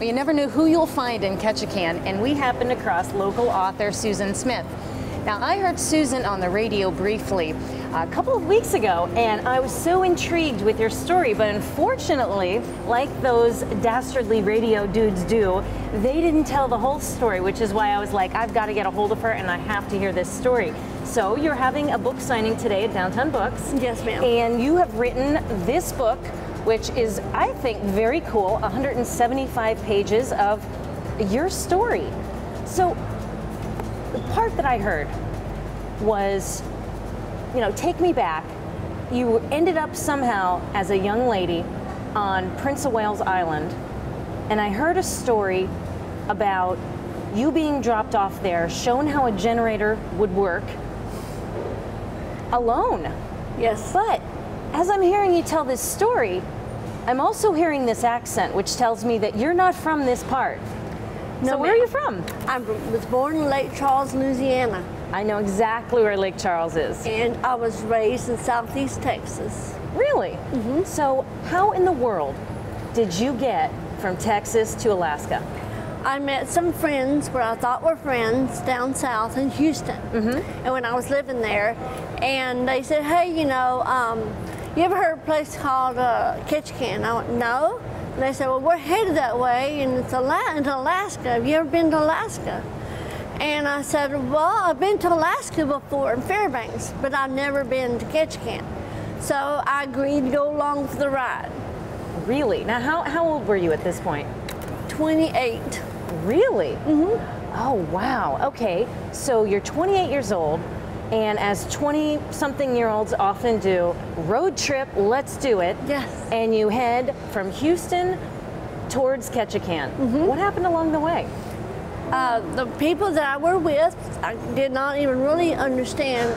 Well, you never know who you'll find in Ketchikan, and we happened across local author Susan Smith. Now, I heard Susan on the radio briefly a couple of weeks ago, and I was so intrigued with your story, but unfortunately, like those dastardly radio dudes do, they didn't tell the whole story, which is why I was like, I've got to get a hold of her and I have to hear this story. So you're having a book signing today at Downtown Books. Yes, ma'am. And you have written this book, which is, I think, very cool, 175 pages of your story. So the part that I heard was, you know, take me back. You ended up somehow as a young lady on Prince of Wales Island, and I heard a story about you being dropped off there, shown how a generator would work, alone. Yes. But as I'm hearing you tell this story, I'm also hearing this accent, which tells me that you're not from this part. No, so where are you from? I was born in Lake Charles, Louisiana. I know exactly where Lake Charles is. And I was raised in Southeast Texas. Really? Mm-hmm. So how in the world did you get from Texas to Alaska? I met some friends where I thought were friends down south in Houston. Mm-hmm. And when I was living there, and they said, hey, you know, you ever heard of a place called Ketchikan? I went, no. And they said, well, we're headed that way, and it's Alaska. Have you ever been to Alaska? And I said, well, I've been to Alaska before in Fairbanks, but I've never been to Ketchikan. So I agreed to go along for the ride. Really? Now, how old were you at this point? 28. Really? Mm-hmm. Oh, wow. Okay, so you're 28 years old, and as 20-something-year-olds often do, road trip, let's do it. Yes. And you head from Houston towards Ketchikan. Mm-hmm. What happened along the way? The people that I were with, I did not even really understand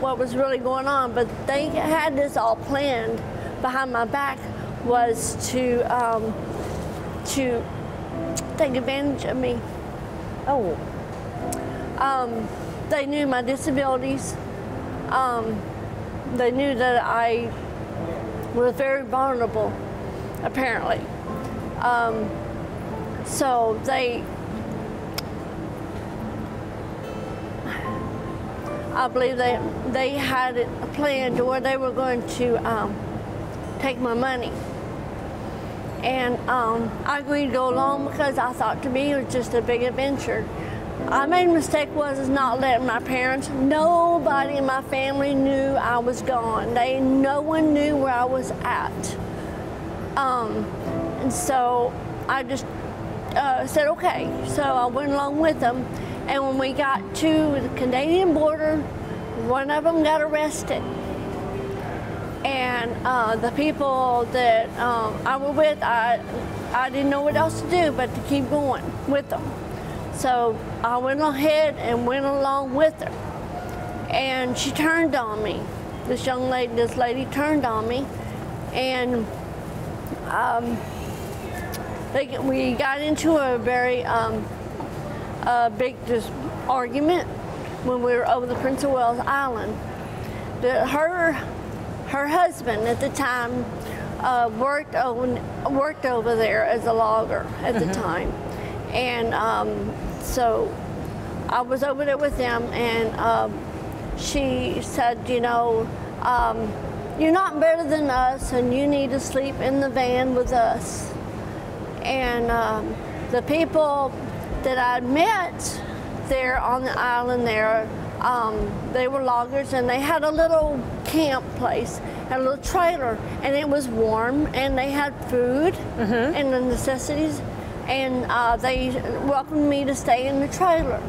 what was really going on, but they had this all planned behind my back, was to take advantage of me. Oh. They knew my disabilities. They knew that I was very vulnerable, apparently. So I believe they had it planned where they were going to take my money. And I agreed to go along because I thought to me it was just a big adventure. I made a mistake was not letting my parents, nobody in my family knew I was gone. No one knew where I was at. And so I just said, okay. So I went along with them. And when we got to the Canadian border, one of them got arrested. And the people that I was with, I didn't know what else to do but to keep going with them. So I went ahead and went along with her. And she turned on me. This lady turned on me. And we got into a very big argument when we were over the Prince of Wales Island. Her husband at the time worked over there as a logger at the time, and so I was over there with them, and she said, you know, you're not better than us, and you need to sleep in the van with us. And the people that I'd met there on the island there, they were loggers, and they had a little camp place, had a little trailer, and it was warm, and they had food and the necessities, and they welcomed me to stay in the trailer.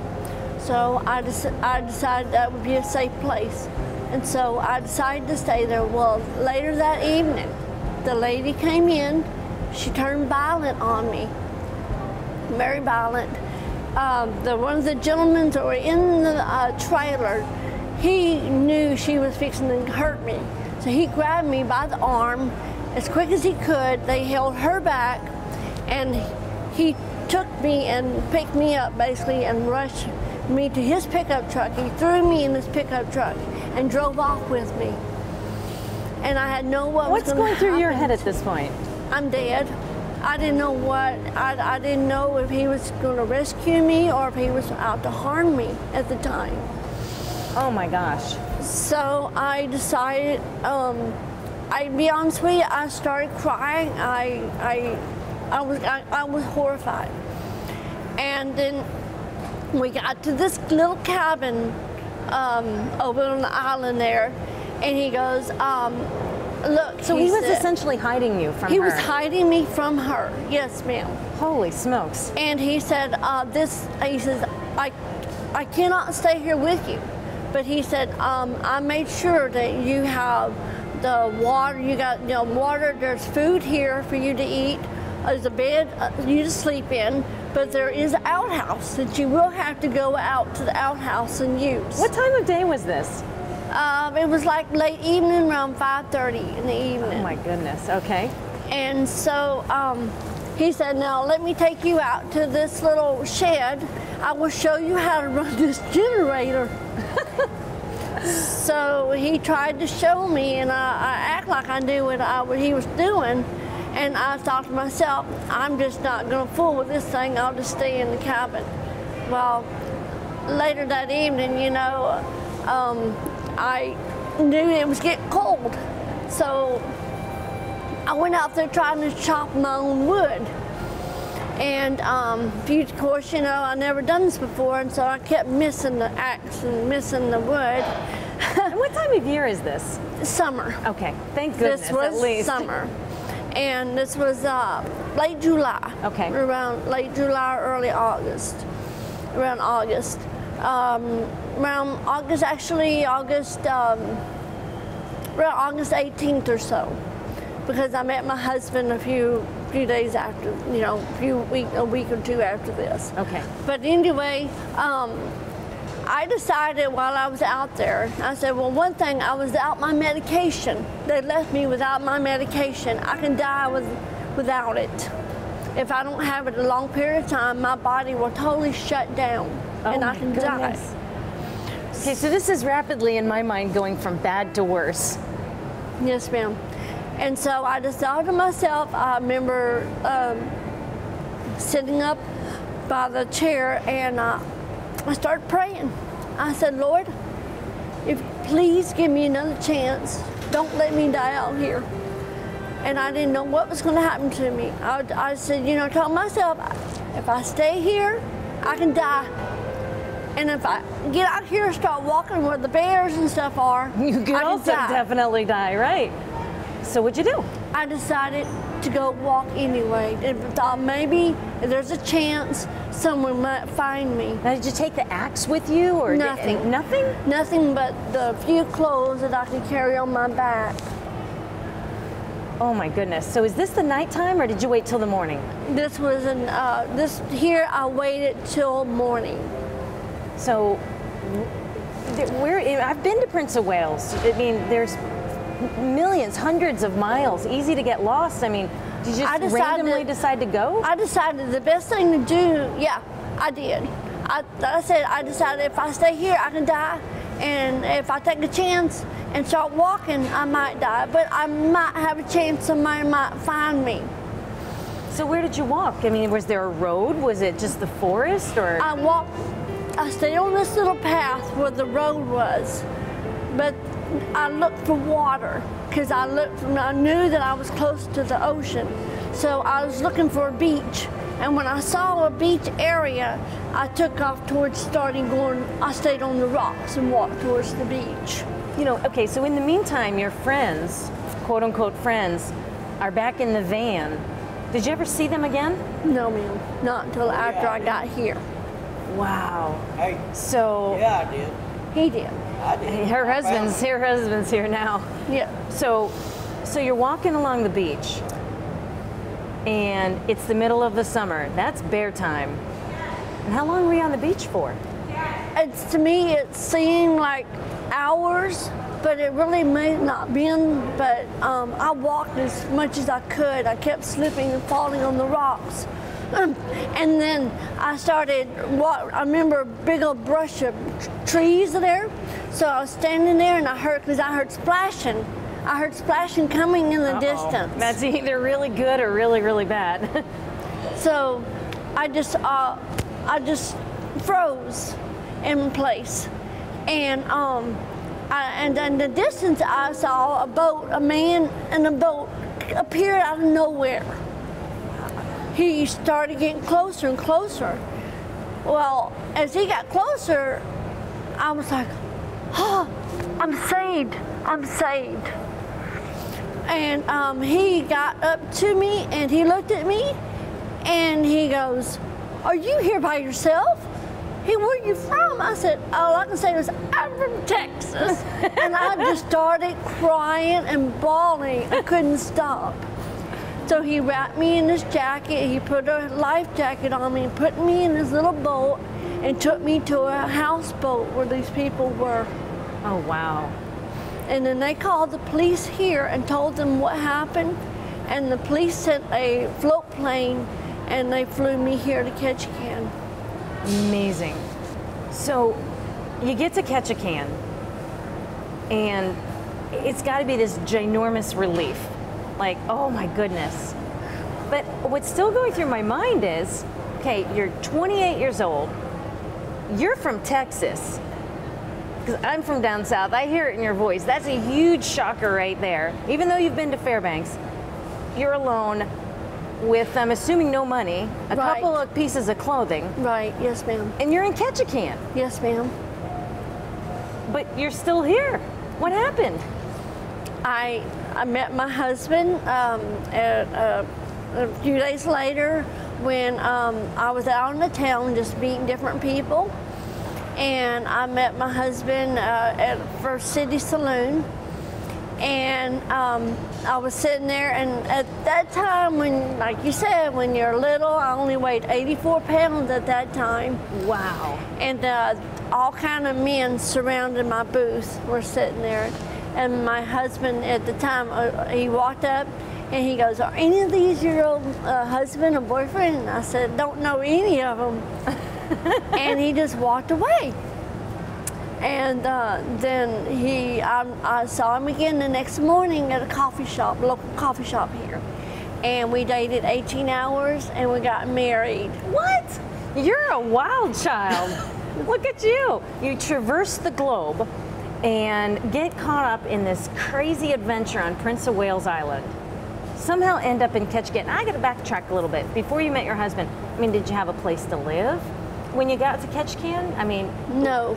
So I decided that would be a safe place, and so I decided to stay there. Well, later that evening, the lady came in. She turned violent on me, very violent. One of the gentlemen that were in the trailer, he knew she was fixing to hurt me. So he grabbed me by the arm as quick as he could. They held her back, and he took me and picked me up basically and rushed me to his pickup truck. He threw me in his pickup truck and drove off with me. And I had no what was What's going through your head at this point? I'm dead. I didn't know I didn't know if he was going to rescue me or if he was out to harm me at the time. Oh my gosh. So I decided, I'd be honest with you, I started crying. I was horrified. And then we got to this little cabin over on the island there, and he goes, look. So he was essentially hiding you from her. He was hiding me from her. Yes, ma'am. Holy smokes. And he said, he says, I cannot stay here with you. But he said, I made sure that you have the water, you got water, there's food here for you to eat, there's a bed you to sleep in, but there is an outhouse that you will have to go out to the outhouse and use. What time of day was this? It was like late evening, around 5:30 in the evening. Oh my goodness, okay. And so he said, now let me take you out to this little shed. I will show you how to run this generator. So he tried to show me, and I act like I knew what he was doing. And I thought to myself, I'm just not going to fool with this thing. I'll just stay in the cabin. Well, later that evening, I knew it was getting cold. So I went out there trying to chop my own wood. And of course, I never done this before, and so I kept missing the axe and missing the wood. And what time of year is this? Summer. Okay, thank goodness. This was at least. summer. And this was late July. Okay. Around late July, early August. Around August. Around August, around August 18th or so. Because I met my husband a few days after, a week or two after this. Okay. But anyway, I decided while I was out there, I said, well, one thing, I was without my medication. They left me without my medication. I can die without it. If I don't have it a long period of time, my body will totally shut down, and I can die. Okay, so this is rapidly, in my mind, going from bad to worse. Yes, ma'am. And so I decided to myself, I remember sitting up by the chair, and I started praying. I said, Lord, if please give me another chance. Don't let me die out here. And I didn't know what was going to happen to me. I said, told myself, if I stay here, I can die. And if I get out here and start walking where the bears and stuff are, you could also definitely die, right? So what'd you do? I decided to go walk anyway. And thought maybe if there's a chance someone might find me. Now, did you take the axe with you, or nothing? Nothing? Nothing but the few clothes that I could carry on my back. Oh my goodness. So is this the nighttime, or did you wait till the morning? This was here I waited till morning. So I've been to Prince of Wales. I mean, there's millions, hundreds of miles, easy to get lost. I mean, did you just randomly decide to go? I decided the best thing to do, yeah, I did. I decided if I stay here, I can die. And if I take a chance and start walking, I might die. But I might have a chance somebody might find me. So where did you walk? I mean, was there a road? Was it just the forest, or? I stayed on this little path where the road was. But I looked for water because I knew that I was close to the ocean. So I was looking for a beach. And when I saw a beach area, I took off I stayed on the rocks and walked towards the beach. Okay, so in the meantime, your friends, quote unquote friends, are back in the van. Did you ever see them again? No, ma'am. Not until after I got here. Wow. Hey. So. Yeah, I did. He did. I did. Her husband's here now. Yeah. So you're walking along the beach, and it's the middle of the summer. That's bear time. And how long were you on the beach for? To me, it seemed like hours, but it really may not been. But I walked as much as I could. I kept slipping and falling on the rocks. And then I started, I remember a big old brush of trees there. So I was standing there, and because I heard splashing, I heard splashing coming in the distance. That's either really good or really, really bad. So I just froze in place, and and in the distance I saw a man in a boat appear out of nowhere. He started getting closer and closer. Well, as he got closer, I was like, oh, I'm saved, I'm saved. And he got up to me and he looked at me and he goes, are you here by yourself? Hey, where are you from? I said, all I can say was, I'm from Texas. And I just started crying and bawling. I couldn't stop. So he wrapped me in his jacket. He put a life jacket on me and put me in his little boat and took me to a houseboat where these people were. Oh, wow. And then they called the police here and told them what happened. And the police sent a float plane and they flew me here to Ketchikan. Amazing. So you get to Ketchikan and it's got to be this ginormous relief. Like, oh my goodness. But what's still going through my mind is, okay, you're 28 years old, you're from Texas, because I'm from down south, I hear it in your voice. That's a huge shocker right there. Even though you've been to Fairbanks, you're alone with, I'm assuming, no money, a couple of pieces of clothing. Right, yes ma'am. And you're in Ketchikan. Yes ma'am. But you're still here. What happened? I met my husband a few days later when I was out in the town just meeting different people. And I met my husband at First City Saloon. And I was sitting there, and at that time, when, like you said, when you're little, I only weighed 84 pounds at that time. Wow. And all kind of men surrounded my booth were sitting there. And my husband at the time, he walked up and he goes, are any of these your old husband or boyfriend? And I said, don't know any of them. And he just walked away. And then I saw him again the next morning at a coffee shop, local coffee shop here. And we dated 18 hours and we got married. What? You're a wild child. Look at you. You traverse the globe and get caught up in this crazy adventure on Prince of Wales Island. Somehow end up in Ketchikan. I got to backtrack a little bit. Before you met your husband, I mean, did you have a place to live when you got to Ketchikan? I mean, no.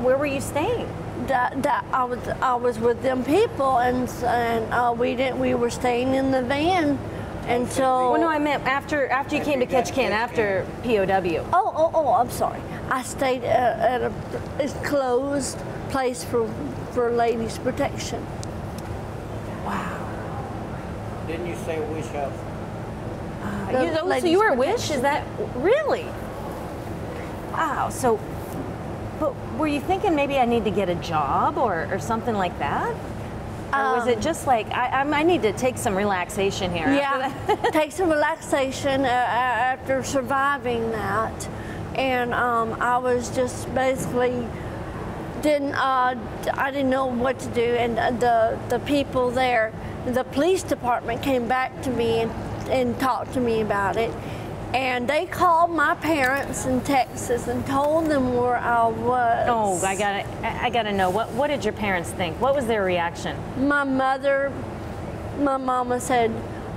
Where were you staying? I was with them people, and we were staying in the van until. Well, no, I meant after you came to Ketchikan, after POW. Oh, I'm sorry. I stayed at a closed place for ladies' protection. Wow. Didn't you say Wish House? So you were at Wish? Is that really? Wow. So, but were you thinking maybe I need to get a job or something like that? Or was it just like, I need to take some relaxation here? Yeah, take some relaxation after surviving that. And I was just basically I didn't know what to do. And the people there, the police department came back to me and talked to me about it. And they called my parents in Texas and told them where I was. Oh, I gotta know. What did your parents think? What was their reaction? My mama said,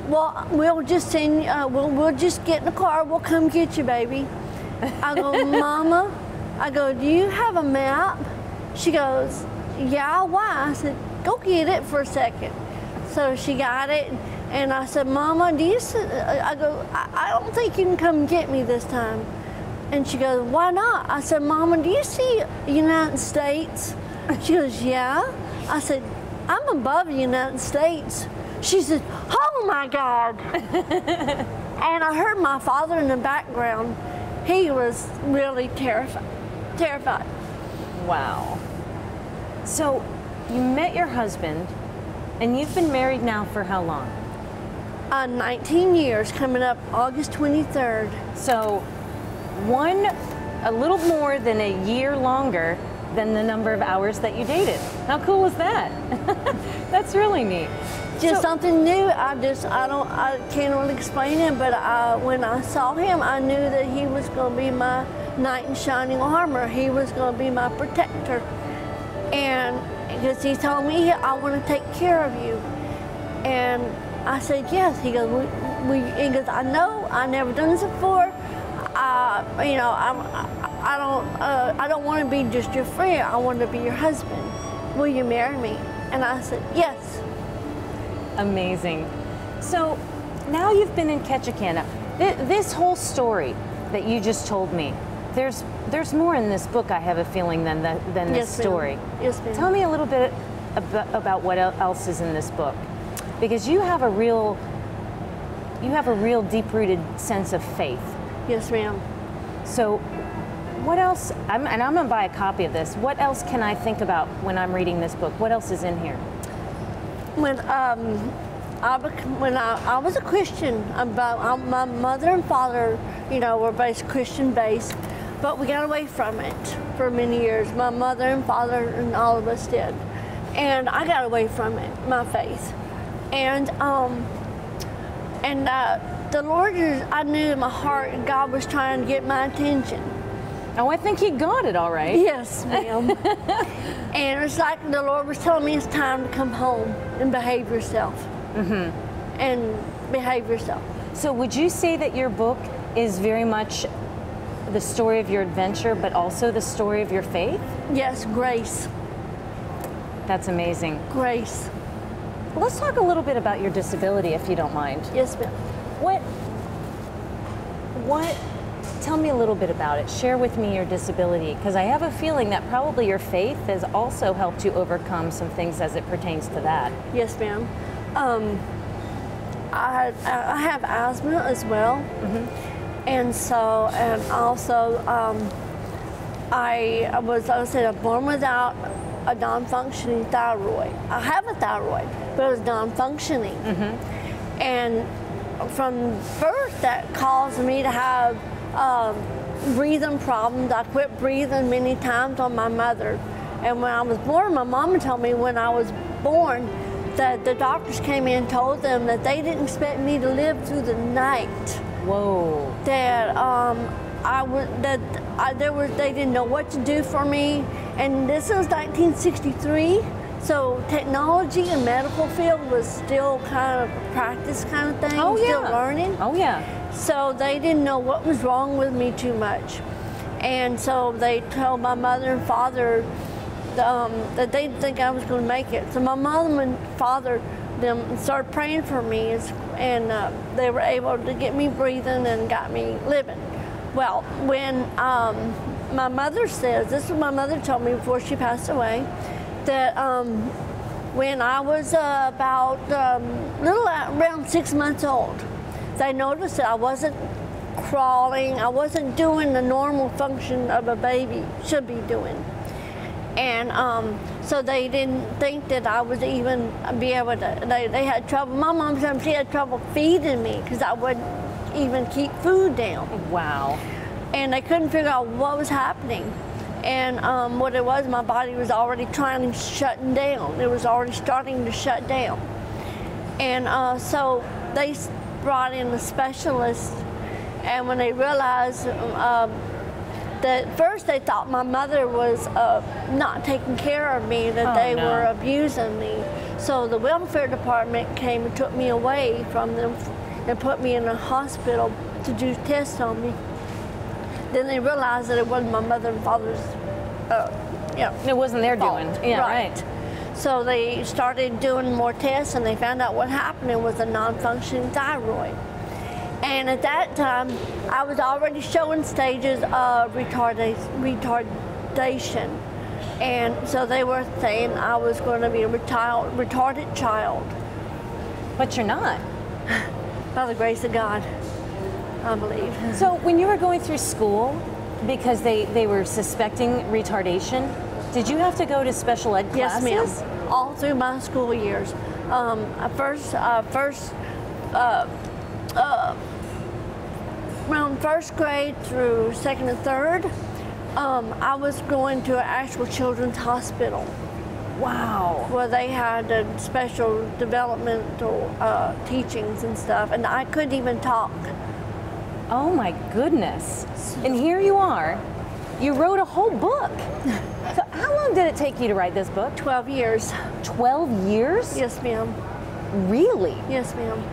"Well, we'll just send you, we'll just get in the car. We'll come get you, baby." I go, "Mama," I go, "Do you have a map?" She goes, "Yeah, why?" I said, "Go get it for a second." So she got it. And I said, "Mama, do you see?" I go, I don't think you can come get me this time." And she goes, "Why not?" I said, "Mama, do you see United States?" She goes, "Yeah." I said, "I'm above the United States." She said, "Oh my God." And I heard my father in the background. He was really terrified. Wow. So you met your husband and you've been married now for how long? 19 years, coming up August 23rd. So a little more than a year longer than the number of hours that you dated. How cool is that? That's really neat. Just something new. I can't really explain it, but when I saw him, I knew that he was going to be my knight in shining armor. He was going to be my protector. And because he told me, I want to take care of you. And I said, yes. He goes, he goes, I know, I never done this before. You know, I don't want to be just your friend. I want to be your husband. Will you marry me? And I said, yes. Amazing. So now you've been in Ketchikan. This whole story that you just told me, there's more in this book, I have a feeling, than this story. Yes, ma'am. Tell me a little bit about what else is in this book, because you have a real deep-rooted sense of faith. Yes, ma'am. So what else, and I'm going to buy a copy of this, what else can I think about when I'm reading this book? What else is in here? When I was a Christian, my mother and father, you know, were both Christian based, but we got away from it for many years. My mother and father and all of us did, and I got away from it, my faith, and the Lord, I knew in my heart God was trying to get my attention. Oh, I think He got it all right. Yes, ma'am. And it's like the Lord was telling me it's time to come home and behave yourself. Mm-hmm. And behave yourself. So would you say that your book is very much the story of your adventure, but also the story of your faith? Yes, grace. That's amazing. Grace. Let's talk a little bit about your disability, if you don't mind. Yes, ma'am. Tell me a little bit about it. Share with me your disability, because I have a feeling that probably your faith has also helped you overcome some things as it pertains to that. Yes, ma'am. I have asthma as well, and so, and also, I was born without a non-functioning thyroid. I have a thyroid, but it was non-functioning, and from birth that caused me to have breathing problems. I quit breathing many times on my mother. And when I was born, my mama told me when I was born that the doctors came in and told them that they didn't expect me to live through the night. Whoa. That they didn't know what to do for me. And this was 1963. So technology and medical field was still kind of a practice kind of thing. Oh, yeah. Still learning. Oh, yeah. So they didn't know what was wrong with me too much. And so they told my mother and father that they didn't think I was going to make it. So my mother and father them started praying for me, and they were able to get me breathing and got me living. Well, when my mother says, this is what my mother told me before she passed away, that when I was around 6 months old, they noticed that I wasn't crawling, I wasn't doing the normal function of a baby should be doing. And so they didn't think that I would even be able to, they had trouble. My mom said she had trouble feeding me because I wouldn't even keep food down. Wow. And they couldn't figure out what was happening. And what it was, my body was already trying to shut down. It was already starting to shut down. And so they brought in a specialist, and when they realized that first they thought my mother was not taking care of me, that they were abusing me. So the welfare department came and took me away from them and put me in a hospital to do tests on me. Then they realized that it wasn't my mother and father's, it wasn't their doing. Yeah, right. So they started doing more tests, and they found out what happened. It was a non-functioning thyroid. And at that time, I was already showing stages of retardation. And so they were saying I was going to be a retarded child. But you're not. By the grace of God, I believe. So when you were going through school, because they were suspecting retardation, did you have to go to special ed classes? Yes, ma'am. All through my school years. Around first grade through second and third, I was going to an actual children's hospital Wow. where they had special developmental teachings and stuff, and I couldn't even talk. Oh my goodness. And here you are. You wrote a whole book. So how long did it take you to write this book? 12 years. 12 years? Yes, ma'am. Really? Yes, ma'am.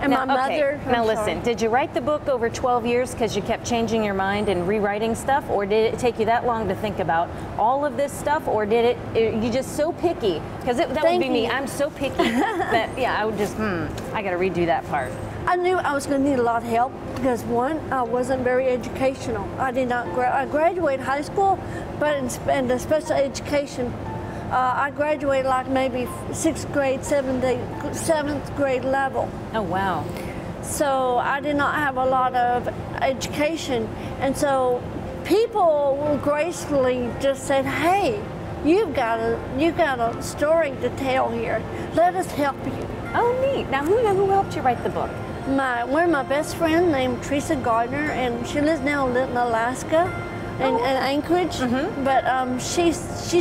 And my mother. Now I'm listen, sorry. did you write the book over 12 years because you kept changing your mind and rewriting stuff, or did it take you that long to think about all of this stuff, or did you just so picky? Because that would be me. I'm so picky that, yeah, I would just, I got to redo that part. I knew I was going to need a lot of help because one, I wasn't very educational. I did not. I graduated high school, but in the special education, I graduated like maybe 6th grade, 7th grade level. Oh, wow. So I did not have a lot of education, and so people gracefully just said, "Hey, you've got a story to tell here. Let us help you." Oh, neat. Now, who helped you write the book? One of my best friends named Teresa Gardner, and she lives now in Alaska, in Anchorage. But she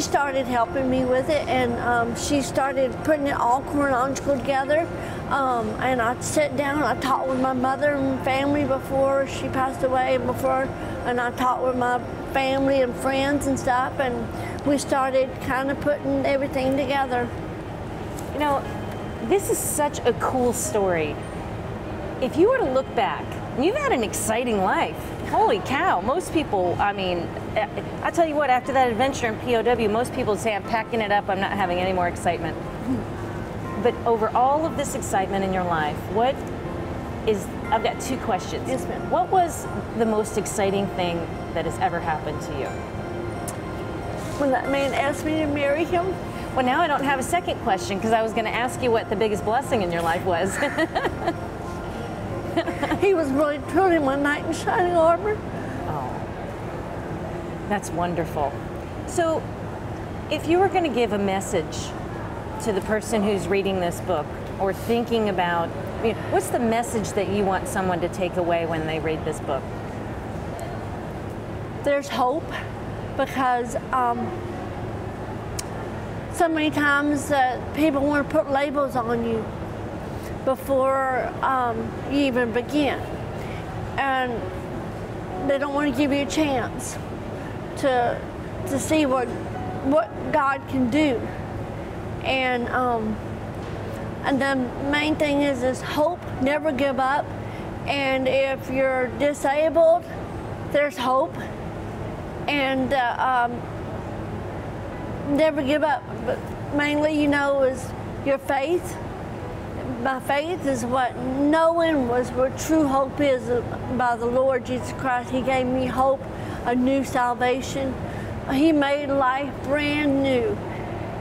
started helping me with it, and she started putting it all chronological together. And I sat down. I talked with my mother and family before she passed away, and I talked with my family and friends and stuff, and we started kind of putting everything together. You know, this is such a cool story. If you were to look back, you've had an exciting life. Holy cow, most people, I mean, I tell you what, after that adventure in POW, most people say, I'm packing it up, I'm not having any more excitement. But over all of this excitement in your life, I've got two questions. Yes, ma'am. What was the most exciting thing that has ever happened to you? When that man asked me to marry him, Well, now I don't have a second question because I was going to ask you what the biggest blessing in your life was. he was really truly my knight in shining armor. Oh, that's wonderful. So, if you were going to give a message to the person who's reading this book or thinking about, what's the message that you want someone to take away when they read this book? There's hope, because so many times that people want to put labels on you before you even begin, and they don't want to give you a chance to see what God can do. And the main thing is hope. Never give up. And if you're disabled, there's hope. And never give up. But mainly, is your faith. My faith is what knowing was what true hope is by the Lord Jesus Christ. He gave me hope, a new salvation. He made life brand new.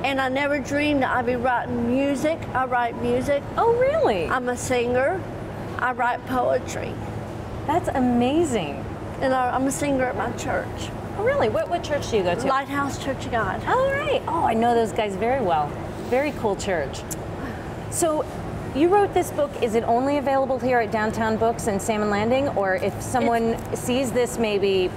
And I never dreamed that I'd be writing music. I write music. Oh, really? I'm a singer. I write poetry. That's amazing. And I'm a singer at my church. Oh, really? What church do you go to? Lighthouse Church of God. All right. Oh, I know those guys very well. Very cool church. So, you wrote this book. Is it only available here at Downtown Books in Salmon Landing? Or if someone sees this, maybe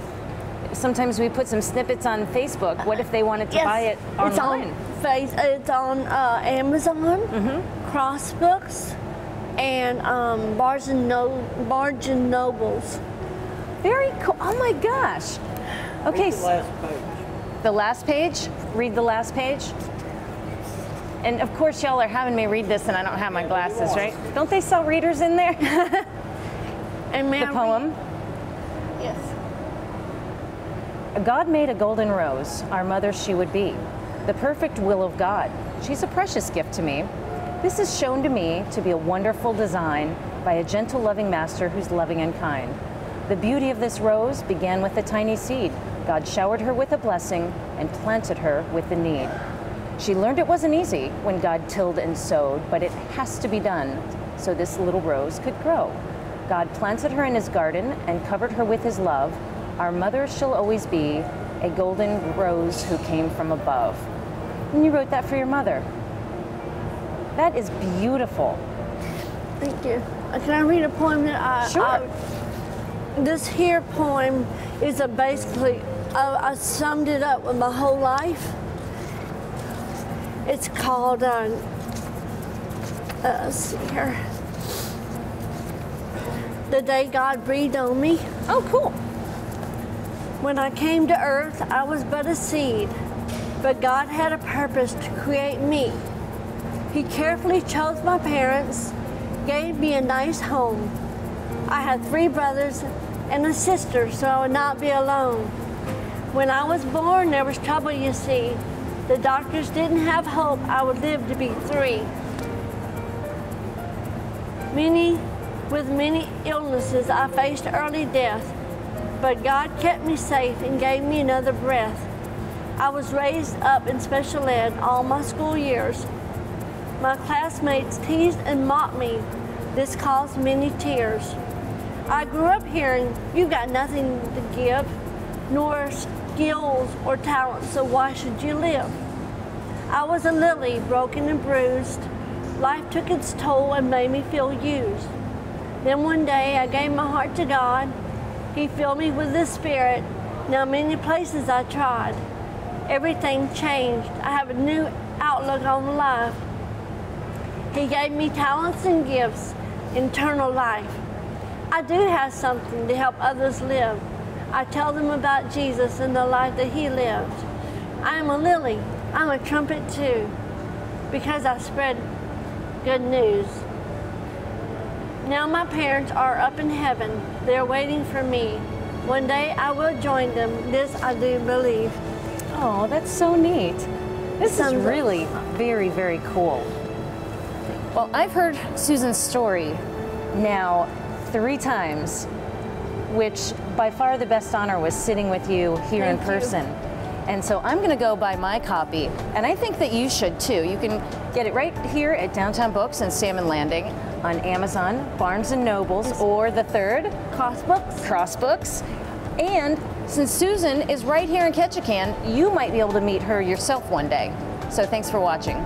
sometimes we put some snippets on Facebook. What if they wanted to buy it online? It's on Amazon, Crossbooks, and Barnes and Nobles. Very cool. Oh my gosh. Okay. Read the last page. The last page? Read the last page? And of course, y'all are having me read this and I don't have my glasses, right? Don't they sell readers in there? And the poem? Yes. God made a golden rose, our mother she would be. The perfect will of God. She's a precious gift to me. This is shown to me to be a wonderful design by a gentle, loving master who's loving and kind. The beauty of this rose began with a tiny seed. God showered her with a blessing and planted her with a need. She learned it wasn't easy when God tilled and sowed, but it has to be done so this little rose could grow. God planted her in his garden and covered her with his love. Our mother shall always be a golden rose who came from above. And you wrote that for your mother. That is beautiful. Thank you. Can I read a poem that Sure. this here poem is basically I summed it up with my whole life. It's called, let's see here. The Day God Breathed on Me. Oh, cool. When I came to earth, I was but a seed, but God had a purpose to create me. He carefully chose my parents, gave me a nice home. I had 3 brothers and a sister, so I would not be alone. When I was born, there was trouble, you see. The doctors didn't have hope I would live to be 3. With many illnesses, I faced early death, but God kept me safe and gave me another breath. I was raised up in special ed all my school years. My classmates teased and mocked me. This caused many tears. I grew up hearing, "You've got nothing to give, nor skills or talents, so why should you live?" I was a lily, broken and bruised. Life took its toll and made me feel used. Then one day I gave my heart to God. He filled me with His Spirit. Now many places I tried. Everything changed. I have a new outlook on life. He gave me talents and gifts, eternal life. I do have something to help others live. I tell them about Jesus and the life that He lived. I am a lily. I'm a trumpet too, because I spread good news. Now my parents are up in heaven. They're waiting for me. One day I will join them. This I do believe. Oh, that's so neat. This is really very, very cool. Well, I've heard Susan's story now 3 times, which by far the best honor was sitting with you here in person. And so I'm going to go buy my copy, and I think that you should too. You can get it right here at Downtown Books and Salmon Landing, on Amazon, Barnes & Nobles, or the third, Crossbooks. And since Susan is right here in Ketchikan, you might be able to meet her yourself one day. So thanks for watching.